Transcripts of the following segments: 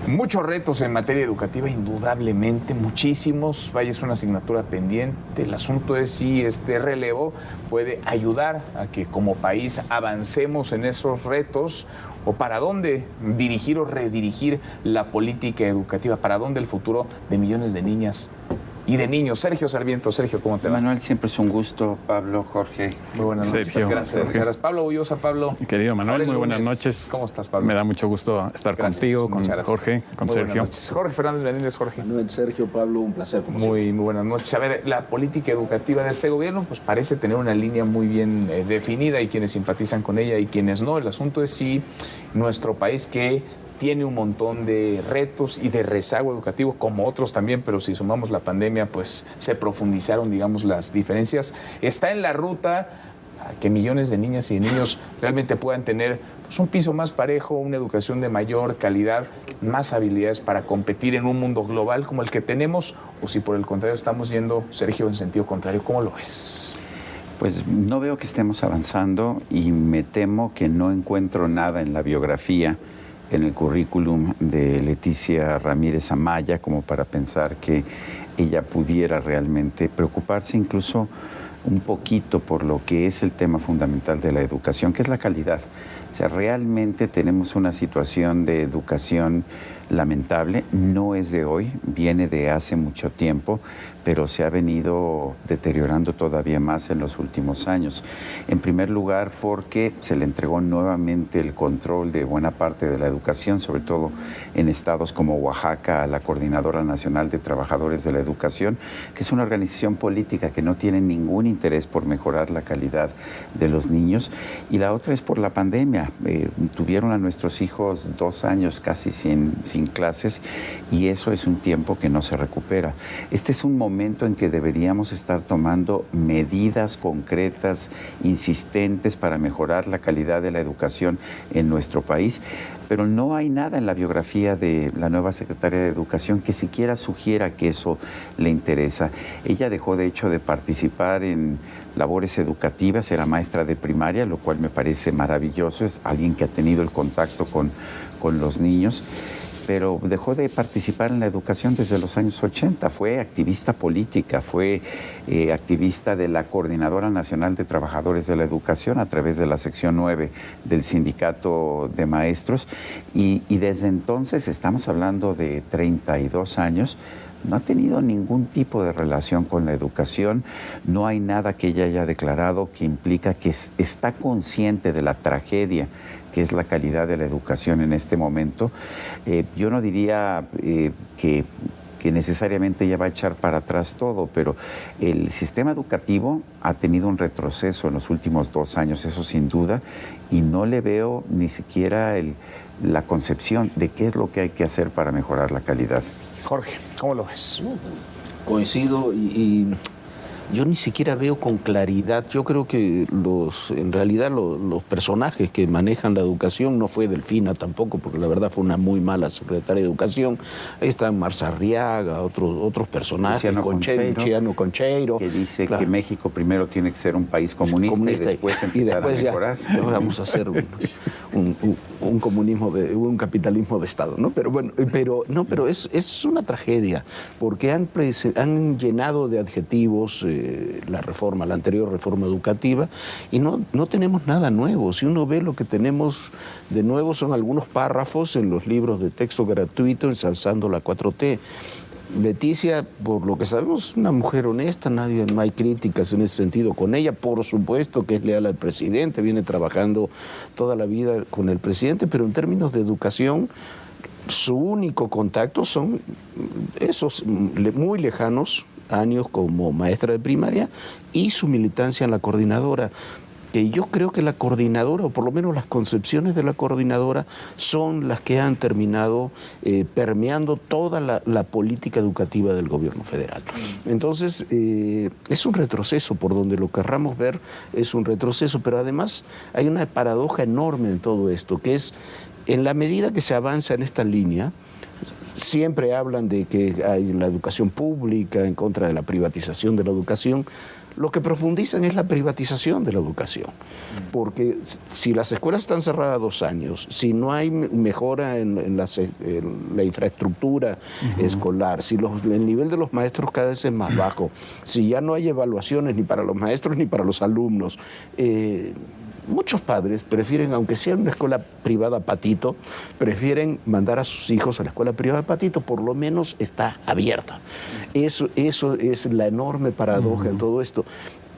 Muchos retos en materia educativa, indudablemente, muchísimos. Vaya, es una asignatura pendiente. El asunto es si este relevo puede ayudar a que como país avancemos en esos retos, o para dónde dirigir o redirigir la política educativa, para dónde el futuro de millones de niñas y de niños. Sergio Sarmiento. Sergio, ¿cómo te va? Manuel, siempre es un gusto. Pablo, Jorge. Muy buenas noches. Sergio. Gracias. Gracias. Pablo Ullosa. Pablo. Querido Manuel, muy buenas Lunes. noches. ¿Cómo estás, Pablo? Me da mucho gusto estar Gracias. contigo, con Muchas gracias. Jorge, con Muy Sergio. buenas noches. Jorge Fernández Menéndez. Jorge. Manuel, Sergio, Pablo, un placer. Como Muy buenas noches. A ver, la política educativa de este gobierno pues parece tener una línea muy bien definida, y quienes simpatizan con ella y quienes no. El asunto es si nuestro país, que tiene un montón de retos y de rezago educativo, como otros también, pero si sumamos la pandemia, pues se profundizaron, digamos, las diferencias, está en la ruta a que millones de niñas y de niños realmente puedan tener pues un piso más parejo, una educación de mayor calidad, más habilidades para competir en un mundo global como el que tenemos, o si por el contrario estamos yendo, Sergio, en sentido contrario. ¿Cómo lo ves? Pues no veo que estemos avanzando, y me temo que no encuentro nada en la biografía, en el currículum de Leticia Ramírez Amaya, como para pensar que ella pudiera realmente preocuparse incluso un poquito por lo que es el tema fundamental de la educación, que es la calidad. O sea, realmente tenemos una situación de educación lamentable, no es de hoy, viene de hace mucho tiempo, pero se ha venido deteriorando todavía más en los últimos años. En primer lugar, porque se le entregó nuevamente el control de buena parte de la educación, sobre todo en estados como Oaxaca, a la Coordinadora Nacional de Trabajadores de la Educación, que es una organización política que no tiene ningún interés por mejorar la calidad de los niños. Y la otra es por la pandemia. Tuvieron a nuestros hijos 2 años casi sin clases, y eso es un tiempo que no se recupera. Este es un momento en que deberíamos estar tomando medidas concretas, insistentes, para mejorar la calidad de la educación en nuestro país, pero no hay nada en la biografía de la nueva secretaria de Educación que siquiera sugiera que eso le interesa. Ella dejó, de hecho, de participar en labores educativas, era maestra de primaria, lo cual me parece maravilloso, es alguien que ha tenido el contacto con los niños, pero dejó de participar en la educación desde los años 80. Fue activista política, fue activista de la Coordinadora Nacional de Trabajadores de la Educación a través de la sección 9 del Sindicato de Maestros, y desde entonces, estamos hablando de 32 años, no ha tenido ningún tipo de relación con la educación. No hay nada que ella haya declarado que implica que está consciente de la tragedia que es la calidad de la educación en este momento. Yo no diría que necesariamente ella va a echar para atrás todo, pero el sistema educativo ha tenido un retroceso en los últimos 2 años, eso sin duda, y no le veo ni siquiera la concepción de qué es lo que hay que hacer para mejorar la calidad. Jorge, ¿cómo lo ves? Coincido, y yo ni siquiera veo con claridad. Yo creo que en realidad los personajes que manejan la educación, no fue Delfina tampoco, porque la verdad fue una muy mala secretaria de Educación. Ahí están Marzarriaga, otros personajes, Luciano Concheiro, que dice claro, que México primero tiene que ser un país comunista y después empezar a mejorar. Ya vamos a hacer un comunismo, un capitalismo de Estado, ¿no? Pero bueno, pero es una tragedia, porque han llenado de adjetivos la anterior reforma educativa, y no tenemos nada nuevo. Si uno ve, lo que tenemos de nuevo son algunos párrafos en los libros de texto gratuito ensalzando la 4T. Leticia, por lo que sabemos, es una mujer honesta, no hay críticas en ese sentido con ella. Por supuesto que es leal al presidente, viene trabajando toda la vida con el presidente, pero en términos de educación, su único contacto son esos muy lejanos años como maestra de primaria y su militancia en la coordinadora. Que yo creo que la coordinadora, o por lo menos las concepciones de la coordinadora, son las que han terminado permeando toda la política educativa del gobierno federal. Entonces, es un retroceso, por donde lo querramos ver, es un retroceso, pero además hay una paradoja enorme en todo esto, que es, en la medida que se avanza en esta línea, siempre hablan de que hay la educación pública en contra de la privatización de la educación. Lo que profundizan es la privatización de la educación, porque si las escuelas están cerradas 2 años, si no hay mejora en la infraestructura escolar, si el nivel de los maestros cada vez es más bajo, si ya no hay evaluaciones ni para los maestros ni para los alumnos, muchos padres prefieren, aunque sea una escuela privada patito, prefieren mandar a sus hijos a la escuela privada patito, por lo menos está abierta. Eso es la enorme paradoja en todo esto.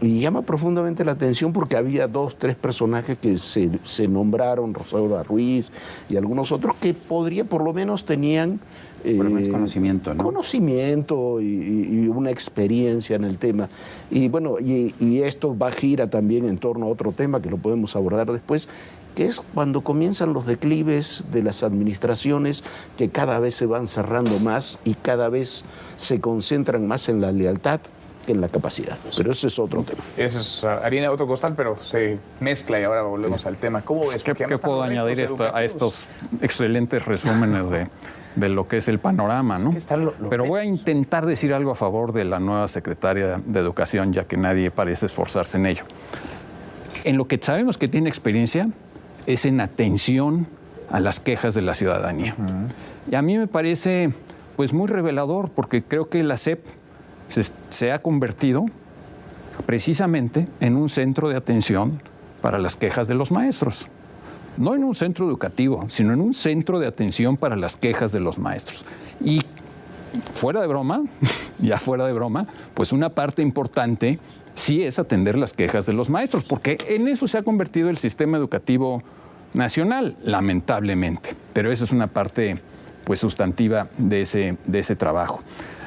Y llama profundamente la atención porque había 2, 3 personajes que se nombraron, Rosaura Ruiz y algunos otros, que por lo menos tenían más conocimiento, ¿no? Conocimiento y una experiencia en el tema. Y bueno, y esto gira también en torno a otro tema que lo podemos abordar después, que es cuando comienzan los declives de las administraciones que cada vez se van cerrando más y cada vez se concentran más en la lealtad que en la capacidad. Pero ese es otro tema. Ese es harina de otro costal, pero se mezcla y ahora volvemos al tema. ¿Cómo ves? ¿Qué puedo añadir a estos excelentes resúmenes de lo que es el panorama, ¿no? Pero voy a intentar decir algo a favor de la nueva secretaria de Educación, ya que nadie parece esforzarse en ello. En lo que sabemos que tiene experiencia es en atención a las quejas de la ciudadanía. Y a mí me parece pues muy revelador, porque creo que la SEP se ha convertido precisamente en un centro de atención para las quejas de los maestros. No en un centro educativo, sino en un centro de atención para las quejas de los maestros. Y fuera de broma, ya fuera de broma, pues una parte importante sí es atender las quejas de los maestros, porque en eso se ha convertido el sistema educativo nacional, lamentablemente. Pero esa es una parte pues sustantiva de ese trabajo.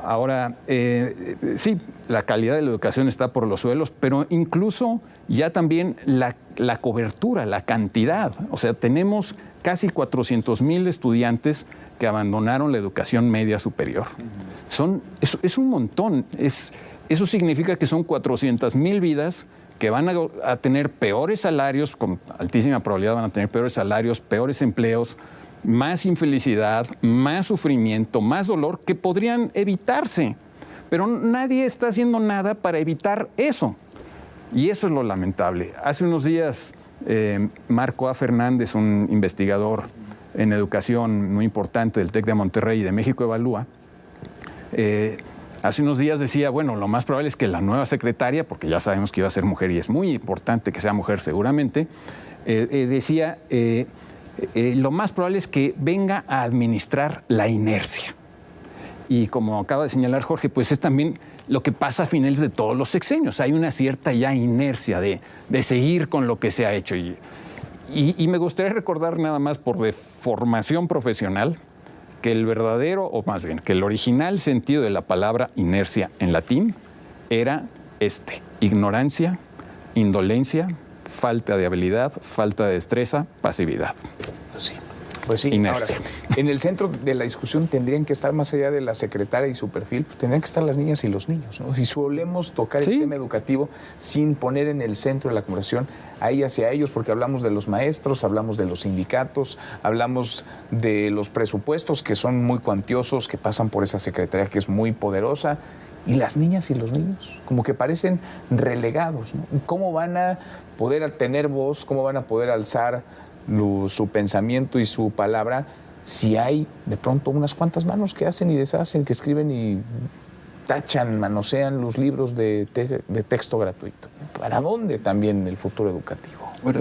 Ahora, sí, la calidad de la educación está por los suelos, pero incluso ya también la cobertura, la cantidad. O sea, tenemos casi 400,000 estudiantes que abandonaron la educación media superior. Es un montón. Eso significa que son 400,000 vidas que van a tener peores salarios, con altísima probabilidad van a tener peores salarios, peores empleos, más infelicidad, más sufrimiento, más dolor que podrían evitarse. Pero nadie está haciendo nada para evitar eso. Y eso es lo lamentable. Hace unos días, Marco A. Fernández, un investigador en educación muy importante del TEC de Monterrey y de México Evalúa, hace unos días decía, bueno, lo más probable es que la nueva secretaria, porque ya sabemos que iba a ser mujer y es muy importante que sea mujer seguramente, decía... lo más probable es que venga a administrar la inercia. Y como acaba de señalar Jorge, pues es también lo que pasa a finales de todos los sexenios. Hay una cierta ya inercia de seguir con lo que se ha hecho. Y me gustaría recordar nada más por de formación profesional que el verdadero, o más bien, que el original sentido de la palabra inercia en latín era ignorancia, indolencia, falta de habilidad, falta de destreza, pasividad. Pues sí. Inercia. Ahora, en el centro de la discusión tendrían que estar, más allá de la secretaria y su perfil, pues, tendrían que estar las niñas y los niños, ¿no? Y solemos tocar el tema educativo sin poner en el centro de la conversación ahí hacia ellos, porque hablamos de los maestros, hablamos de los sindicatos, hablamos de los presupuestos que son muy cuantiosos, que pasan por esa secretaría que es muy poderosa. Y las niñas y los niños, como que parecen relegados, ¿no? ¿Cómo van a poder tener voz, cómo van a poder alzar su pensamiento y su palabra si hay de pronto unas cuantas manos que hacen y deshacen, que escriben y tachan, manosean los libros de texto gratuito? ¿Para dónde también el futuro educativo? Bueno,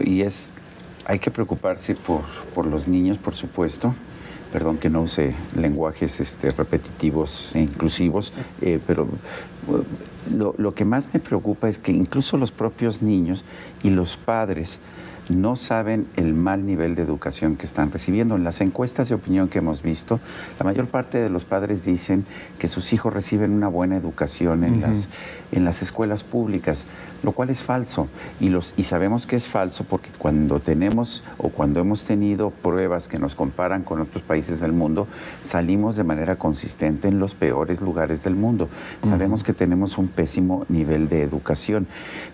hay que preocuparse por los niños, por supuesto. Perdón que no use lenguajes repetitivos e inclusivos, pero lo que más me preocupa es que incluso los propios niños y los padres no saben el mal nivel de educación que están recibiendo. En las encuestas de opinión que hemos visto, la mayor parte de los padres dicen que sus hijos reciben una buena educación en las escuelas públicas, lo cual es falso. Y sabemos que es falso porque cuando hemos tenido pruebas que nos comparan con otros países del mundo, salimos de manera consistente en los peores lugares del mundo. Sabemos que tenemos un pésimo nivel de educación.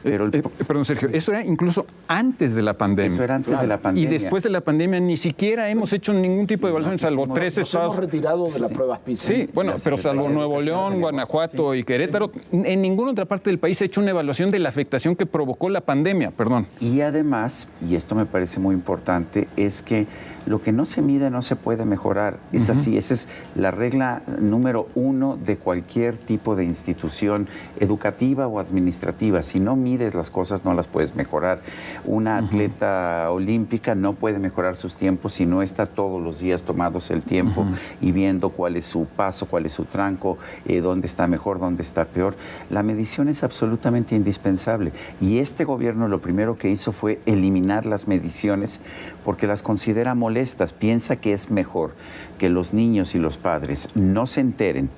Pero perdón, Sergio, eso era incluso antes de la pandemia. Eso era antes de la pandemia. Y después de la pandemia ni siquiera hemos hecho ningún tipo de evaluación, salvo 3 estados. Nos hemos retirado de las pruebas PISA. Sí, bueno, pero salvo Nuevo León, Guanajuato y Querétaro, en ninguna otra parte del país se ha hecho una evaluación de la afectación que provocó la pandemia, perdón. Y además, y esto me parece muy importante, es que lo que no se mide no se puede mejorar. Es así, esa es la regla número 1 de cualquier tipo de institución educativa o administrativa. Si no mides las cosas, no las puedes mejorar. Una atleta olímpica no puede mejorar sus tiempos si no está todos los días tomándose el tiempo y viendo cuál es su paso, cuál es su tranco, dónde está mejor, dónde está peor. La medición es absolutamente indispensable. Y este gobierno lo primero que hizo fue eliminar las mediciones porque las considera molestas. Piensa que es mejor que los niños y los padres no se enteren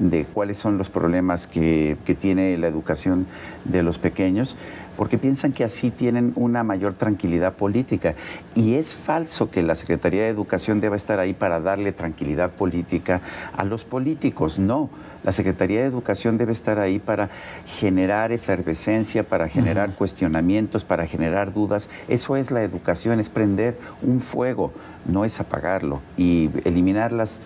de cuáles son los problemas que tiene la educación de los pequeños, porque piensan que así tienen una mayor tranquilidad política. Y es falso que la Secretaría de Educación deba estar ahí para darle tranquilidad política a los políticos. No, la Secretaría de Educación debe estar ahí para generar efervescencia, para generar cuestionamientos, para generar dudas. Eso es la educación, es prender un fuego, no es apagarlo. Y eliminar las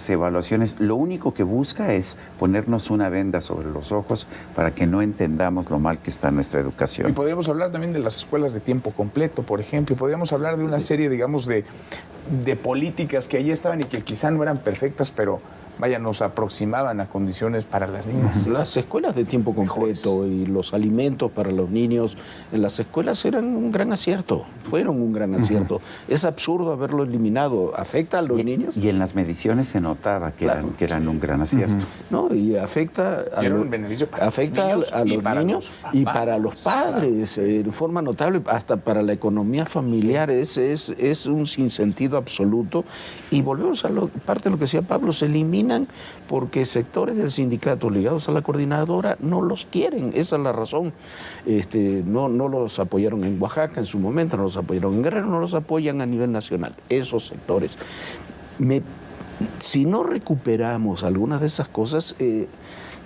evaluaciones, lo único que busca es ponernos una venda sobre los ojos para que no entendamos lo mal que está nuestra educación. Y podríamos hablar también de las escuelas de tiempo completo, por ejemplo, y podríamos hablar de una serie, digamos, de políticas que allí estaban y que quizá no eran perfectas, pero vaya, nos aproximaban a condiciones para las niñas. Las escuelas de tiempo completo y los alimentos para los niños en las escuelas eran un gran acierto, fueron un gran acierto. Es absurdo haberlo eliminado. ¿Afecta a los niños? Y en las mediciones se notaba que, eran un gran acierto. No, y afecta a, los niños y para los padres de forma notable, hasta para la economía familiar. Es un sinsentido absoluto. Y volvemos a parte de lo que decía Pablo, se elimina porque sectores del sindicato ligados a la coordinadora no los quieren, esa es la razón. No los apoyaron en Oaxaca en su momento, no los apoyaron en Guerrero, no los apoyan a nivel nacional, esos sectores. Si no recuperamos algunas de esas cosas,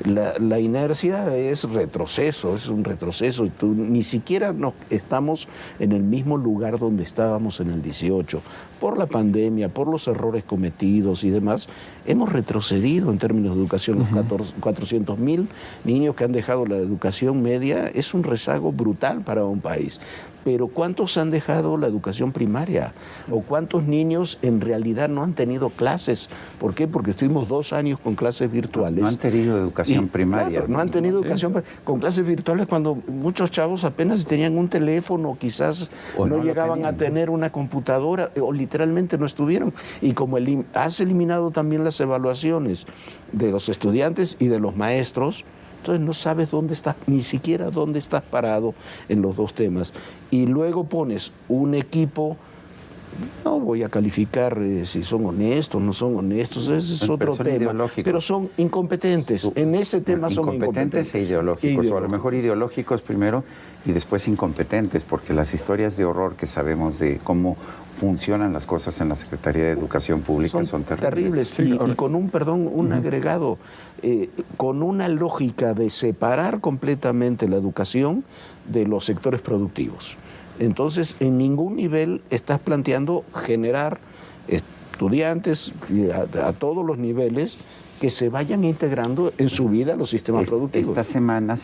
la inercia es retroceso, es un retroceso. Y ni siquiera estamos en el mismo lugar donde estábamos en el 18. Por la pandemia, por los errores cometidos y demás, hemos retrocedido en términos de educación. Los 400.000 niños que han dejado la educación media es un rezago brutal para un país. Pero ¿cuántos han dejado la educación primaria? ¿O cuántos niños en realidad no han tenido clases? ¿Por qué? Porque estuvimos 2 años con clases virtuales. No han tenido educación primaria. Claro, no han tenido educación con clases virtuales cuando muchos chavos apenas tenían un teléfono, quizás no llegaban a tener una computadora o literalmente no estuvieron. Y como has eliminado también las evaluaciones de los estudiantes y de los maestros, entonces no sabes dónde estás, ni siquiera dónde estás parado en los dos temas. Y luego pones un equipo, no voy a calificar si son honestos, no son honestos, ese es otro tema, pero son incompetentes. En ese tema son incompetentes. E ideológicos, o a lo mejor ideológicos primero y después incompetentes, porque las historias de horror que sabemos de cómo funcionan las cosas en la Secretaría de Educación Pública son terribles. Sí, y con un agregado, con una lógica de separar completamente la educación de los sectores productivos. Entonces, en ningún nivel estás planteando generar estudiantes a todos los niveles que se vayan integrando en su vida a los sistemas productivos. Esta semana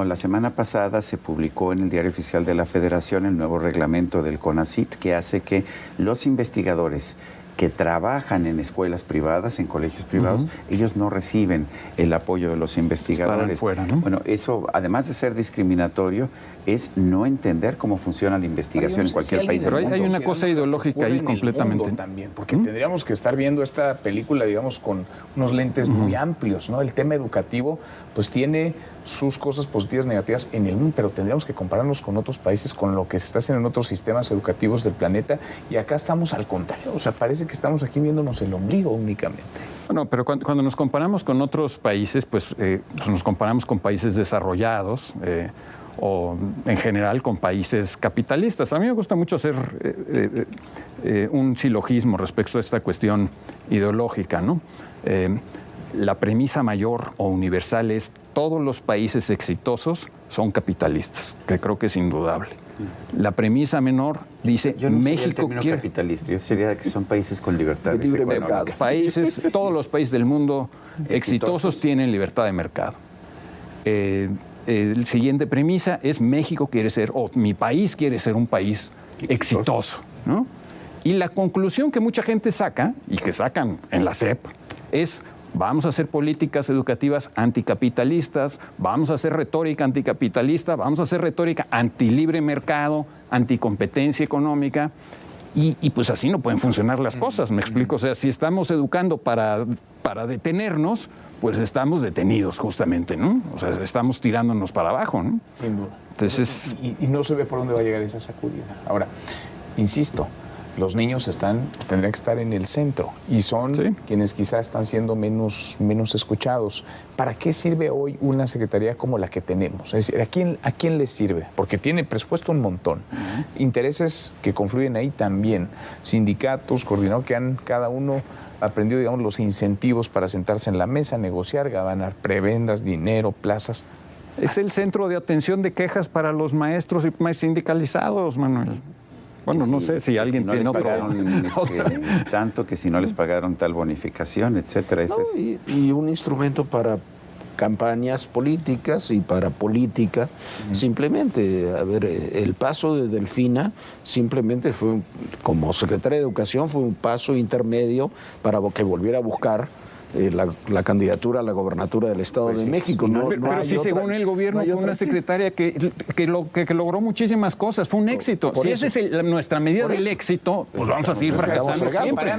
la semana pasada se publicó en el Diario Oficial de la Federación el nuevo reglamento del CONACYT que hace que los investigadores que trabajan en escuelas privadas, en colegios privados, ellos no reciben el apoyo de los investigadores. Fuera, ¿no? Bueno, eso, además de ser discriminatorio, es no entender cómo funciona la investigación en cualquier país. Pero hay una cosa ideológica ahí completamente. También, porque tendríamos que estar viendo esta película, digamos, con unos lentes muy amplios, ¿no? El tema educativo, pues tiene sus cosas positivas y negativas en el mundo, pero tendríamos que compararnos con otros países, con lo que se está haciendo en otros sistemas educativos del planeta, y acá estamos al contrario, o sea, parece que estamos aquí viéndonos el ombligo únicamente. Bueno, pero cuando nos comparamos con otros países, pues nos comparamos con países desarrollados, o en general con países capitalistas. A mí me gusta mucho hacer un silogismo respecto a esta cuestión ideológica, ¿no? La premisa mayor o universal es todos los países exitosos son capitalistas, que creo que es indudable. La premisa menor dice yo no México quiere capitalista, yo sería que son países con libertad de libre mercado. Todos los países del mundo exitosos tienen libertad de mercado. La siguiente premisa es México quiere ser, o mi país quiere ser un país exitoso, ¿no? Y la conclusión que mucha gente saca, y que sacan en la SEP, es vamos a hacer políticas educativas anticapitalistas, vamos a hacer retórica anticapitalista, vamos a hacer retórica antilibre mercado, anticompetencia económica, y pues así no pueden funcionar las cosas, ¿me explico? O sea, si estamos educando para detenernos, pues estamos detenidos justamente, ¿no? O sea, estamos tirándonos para abajo, ¿no? Sin duda. Entonces, y no se ve por dónde va a llegar esa sacudida. Ahora, insisto, los niños tendrían que estar en el centro y son quienes quizás están siendo menos escuchados. ¿Para qué sirve hoy una secretaría como la que tenemos? Es decir, ¿a quién le sirve? Porque tiene presupuesto un montón. Intereses que confluyen ahí también. Sindicatos, coordinados que han cada uno aprendido, digamos, los incentivos para sentarse en la mesa, negociar, ganar prebendas, dinero, plazas. Es el centro de atención de quejas para los maestros y más sindicalizados, Manuel. Bueno, no sé si alguien tiene otro. Tanto que si no les pagaron tal bonificación, etcétera. Y un instrumento para campañas políticas y para política. Simplemente, a ver, el paso de Delfina simplemente fue, como secretaria de Educación, fue un paso intermedio para que volviera a buscar la candidatura a la gobernatura del Estado de México. Pero sí, según el gobierno, fue una secretaria que logró muchísimas cosas, fue un éxito. Si esa es nuestra medida del éxito, pues vamos a seguir fracasando siempre.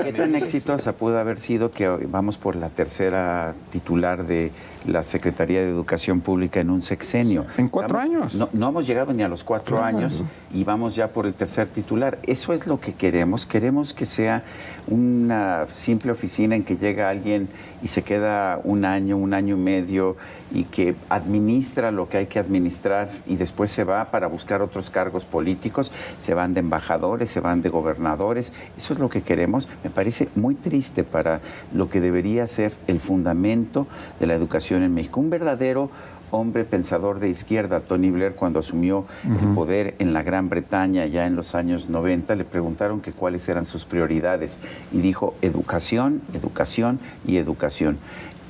¿Qué tan exitosa pudo haber sido que vamos por la tercera titular de la Secretaría de Educación Pública en un sexenio? ¿En 4 años? No hemos llegado ni a los 4 años y vamos ya por el tercer titular. Eso es lo que queremos. Queremos que sea una simple oficina en que llega alguien y se queda un año y medio y que administra lo que hay que administrar y después se va para buscar otros cargos políticos, se van de embajadores, se van de gobernadores. Eso es lo que queremos. Me parece muy triste para lo que debería ser el fundamento de la educación en México. Un verdadero hombre pensador de izquierda, Tony Blair, cuando asumió el poder en la Gran Bretaña ya en los años 90, le preguntaron que cuáles eran sus prioridades y dijo educación, educación y educación.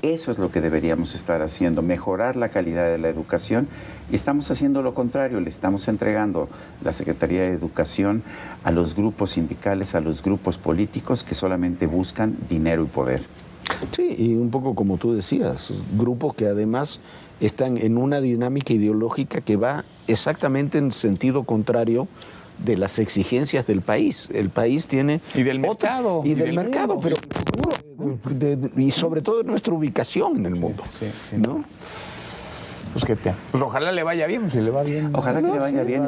Eso es lo que deberíamos estar haciendo, mejorar la calidad de la educación, y estamos haciendo lo contrario, le estamos entregando la Secretaría de Educación a los grupos sindicales, a los grupos políticos que solamente buscan dinero y poder. Sí, y un poco como tú decías, grupos que además están en una dinámica ideológica que va exactamente en sentido contrario de las exigencias del país. El país tiene... Y del mercado. Y del mercado, mundo. pero y sobre todo de nuestra ubicación en el mundo. Sí. ¿No? Pues ojalá le vaya bien, si le va bien. Ojalá que le vaya bien,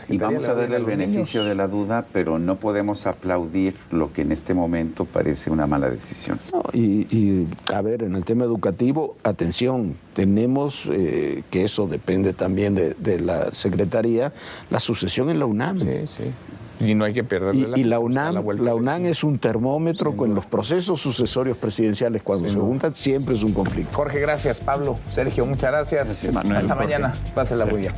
y vamos a darle el beneficio de la duda, pero no podemos aplaudir lo que en este momento parece una mala decisión. No, y a ver, en el tema educativo, atención, tenemos, que eso depende también de la Secretaría, la sucesión en la UNAM. Sí. Y no hay que perderle la UNAM es un termómetro con los procesos sucesorios presidenciales. Cuando se juntan, siempre es un conflicto. Jorge, gracias. Pablo, Sergio, muchas gracias. Manuel, hasta mañana. Pásenla muy bien.